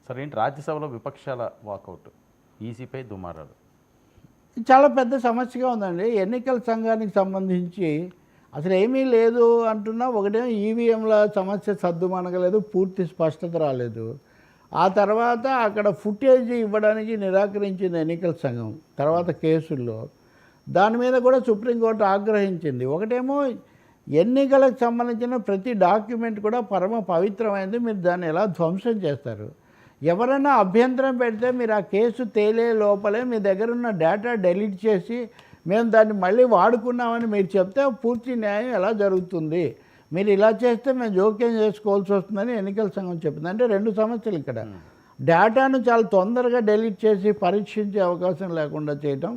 సరే ఏంటి రాజ్యసభలో విపక్షాల వాకౌట్, ఈసీపై దుమారాలు. చాలా పెద్ద సమస్యగా ఉందండి. ఎన్నికల సంఘానికి సంబంధించి అసలు ఏమీ లేదు అంటున్నా, ఒకటేమో ఈవీఎంల సమస్య సద్దుమణగలేదు, పూర్తి స్పష్టత రాలేదు. ఆ తర్వాత అక్కడ ఫుటేజ్ ఇవ్వడానికి నిరాకరించింది ఎన్నికల సంఘం తర్వాత కేసుల్లో. దాని మీద కూడా సుప్రీంకోర్టు ఆగ్రహించింది. ఒకటేమో ఎన్నికలకు సంబంధించిన ప్రతి డాక్యుమెంట్ కూడా పరమ పవిత్రమైనది, మీరు దాన్ని ఎలా ధ్వంసం చేస్తారు? ఎవరైనా అభ్యంతరం పెడితే మీరు ఆ కేసు తేలే లోపలే మీ దగ్గర ఉన్న డేటా డెలీట్ చేసి మేము దాన్ని మళ్ళీ వాడుకున్నామని మీరు చెప్తే పూర్తి న్యాయం ఎలా జరుగుతుంది? మీరు ఇలా చేస్తే మేము జోక్యం చేసుకోవాల్సి వస్తుందని ఎన్నికల సంఘం చెప్పింది. అంటే రెండు సమస్యలు ఇక్కడ. డేటాను చాలా తొందరగా డెలీట్ చేసి పరీక్షించే అవకాశం లేకుండా చేయటం.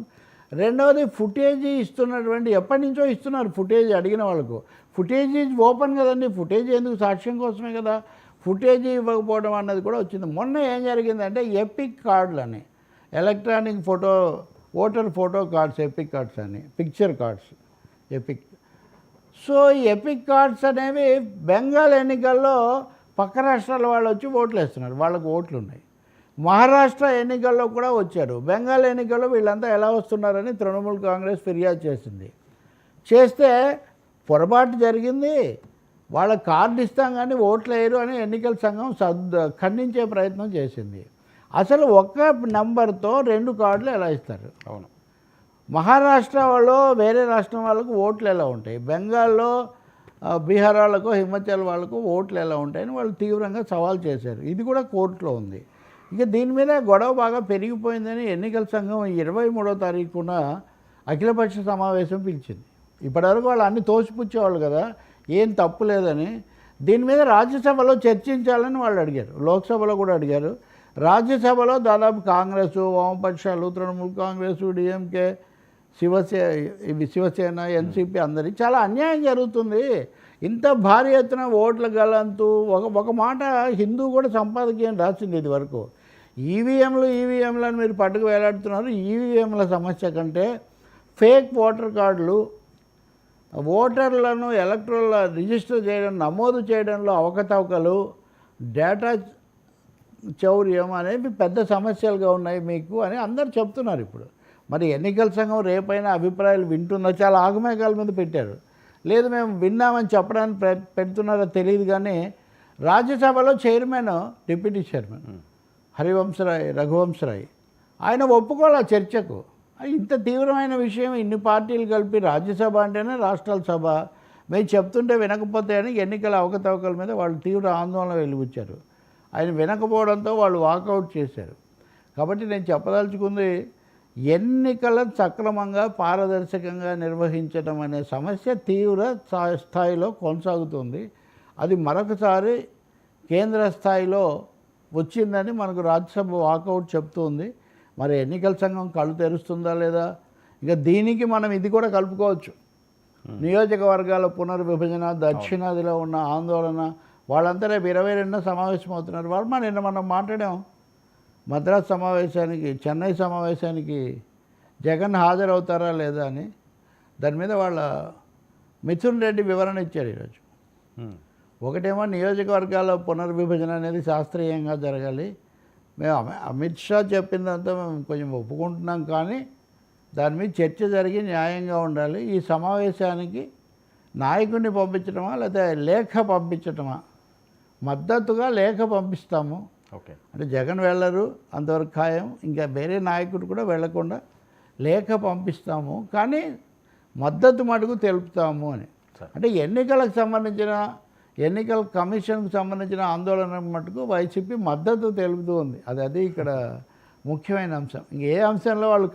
రెండవది ఫుటేజ్ ఇస్తున్నటువంటి, ఎప్పటి నుంచో ఇస్తున్నారు ఫుటేజ్ అడిగిన వాళ్ళకు. ఫుటేజ్ ఓపెన్ కదండి, ఫుటేజ్ ఎందుకు? సాక్ష్యం కోసమే కదా. ఫుటేజ్ ఇవ్వకపోవడం అన్నది కూడా వచ్చింది. మొన్న ఏం జరిగిందంటే ఎపిక్ కార్డులని, electronic photo, voter photo cards, epic cards అని, పిక్చర్ కార్డ్స్ ఎపిక్. సో ఈ ఎపిక్ కార్డ్స్ అనేవి బెంగాల్ ఎన్నికల్లో పక్క రాష్ట్రాల వాళ్ళు వచ్చి ఓట్లు వేస్తున్నారు, వాళ్ళకు ఓట్లు ఉన్నాయి. మహారాష్ట్ర ఎన్నికల్లో కూడా వచ్చారు. బెంగాల్ ఎన్నికల్లో వీళ్ళంతా ఎలా వస్తున్నారని తృణమూల్ కాంగ్రెస్ ఫిర్యాదు చేసింది. చేస్తే పొరపాటు జరిగింది, వాళ్ళ కార్డు ఇస్తాం కానీ ఓట్లు వేయరు అని ఎన్నికల సంఘం ఖండించే ప్రయత్నం చేసింది. అసలు ఒక్క నెంబర్తో రెండు కార్డులు ఎలా ఇస్తారు? అవును. మహారాష్ట్ర వాళ్ళు వేరే రాష్ట్రం వాళ్ళకు ఓట్లు ఎలా ఉంటాయి? బెంగాల్లో బీహార్ వాళ్ళకు, హిమాచల్ వాళ్ళకు ఓట్లు ఎలా ఉంటాయని వాళ్ళు తీవ్రంగా సవాల్ చేశారు. ఇది కూడా కోర్టులో ఉంది. ఇక దీని మీద గొడవ బాగా పెరిగిపోయిందని ఎన్నికల సంఘం 23వ తారీఖున అఖిలపక్ష సమావేశం పిలిచింది. ఇప్పటివరకు వాళ్ళు అన్ని తోసిపుచ్చేవాళ్ళు కదా, ఏం తప్పు లేదని. దీని మీద రాజ్యసభలో చర్చించాలని వాళ్ళు అడిగారు, లోక్సభలో కూడా అడిగారు. రాజ్యసభలో దాదాపు కాంగ్రెస్, వామపక్షాలు, తృణమూల్ కాంగ్రెస్, డిఎంకే, శివసేన, ఎన్సీపీ అందరికీ చాలా అన్యాయం జరుగుతుంది. ఇంత భారీ ఎత్తున ఓట్ల గలంతు. ఒక మాట హిందూ కూడా సంపాదకీయం రాసింది ఇది వరకు. ఈవీఎంలను మీరు పట్టుకు వేలాడుతున్నారు. ఈవీఎంల సమస్య కంటే ఫేక్ ఓటర్ కార్డులు, ఓటర్లను ఎలక్ట్రల్ రిజిస్టర్ చేయడం, నమోదు చేయడంలో అవకతవకలు, డేటా చౌర్యం అనేవి పెద్ద సమస్యలుగా ఉన్నాయి మీకు అని అందరు చెప్తున్నారు ఇప్పుడు. మరి ఎన్నికల సంఘం రేపైనా అభిప్రాయాలు వింటుందో? చాలా ఆగమేఘాల మీద పెట్టారు. లేదు మేము విన్నామని చెప్పడానికి పెడుతున్నారో తెలియదు కానీ రాజ్యసభలో చైర్మన్, డిప్యూటీ చైర్మన్ రఘువంశరాయ్ ఆయన ఒప్పుకోలే చర్చకు. ఇంత తీవ్రమైన విషయం, ఇన్ని పార్టీలు కలిపి రాజ్యసభ అంటేనే రాష్ట్రాల సభ, మేము చెప్తుంటే వినకపోతే అని ఎన్నికల అవకతవకల మీద వాళ్ళు తీవ్ర ఆందోళన వెలిబుచ్చారు. ఆయన వినకపోవడంతో వాళ్ళు వాకౌట్ చేశారు. కాబట్టి నేను చెప్పదలుచుకుంది, ఎన్నికలను సక్రమంగా పారదర్శకంగా నిర్వహించడం అనే సమస్య తీవ్ర స్థాయిలో కొనసాగుతుంది. అది మరొకసారి కేంద్ర స్థాయిలో వచ్చిందని మనకు రాజ్యసభ వాకౌట్ చెప్తుంది. మరి ఎన్నికల సంఘం కళ్ళు తెరుస్తుందా లేదా? ఇక దీనికి మనం ఇది కూడా కలుపుకోవచ్చు. నియోజకవర్గాల పునర్విభజన, దక్షిణాదిలో ఉన్న ఆందోళన, వాళ్ళంతా రేపు 22న సమావేశం అవుతున్నారు. నిన్న మనం మాట్లాడాం, మద్రాసు సమావేశానికి, చెన్నై సమావేశానికి జగన్ హాజరవుతారా లేదా అని. దాని మీద వాళ్ళ మిథున్ రెడ్డి వివరణ ఇచ్చారు ఈరోజు. ఒకటేమో నియోజకవర్గాల పునర్విభజన అనేది శాస్త్రీయంగా జరగాలి, మేము అమిత్ షా చెప్పిందంతా మేము కొంచెం ఒప్పుకుంటున్నాం, కానీ దాని మీద చర్చ జరిగి న్యాయంగా ఉండాలి. ఈ సమావేశానికి నాయకుడిని పంపించడమా లేదా లేఖ పంపించటమా? మద్దతుగా లేఖ పంపిస్తాము. ఓకే, అంటే జగన్ వెళ్ళరు అంతవరకు ఖాయం, ఇంకా వేరే నాయకుడు కూడా వెళ్లకుండా లేఖ పంపిస్తాము, కానీ మద్దతు మటుకు తెలుపుతాము అని. అంటే ఎన్నికలకు సంబంధించిన, ఎన్నికల కమిషన్కు సంబంధించిన ఆందోళన మటుకు వైసీపీ మద్దతు తెలుపుతూ ఉంది. అది ఇక్కడ ముఖ్యమైన అంశం. ఇంకే అంశంలో వాళ్ళు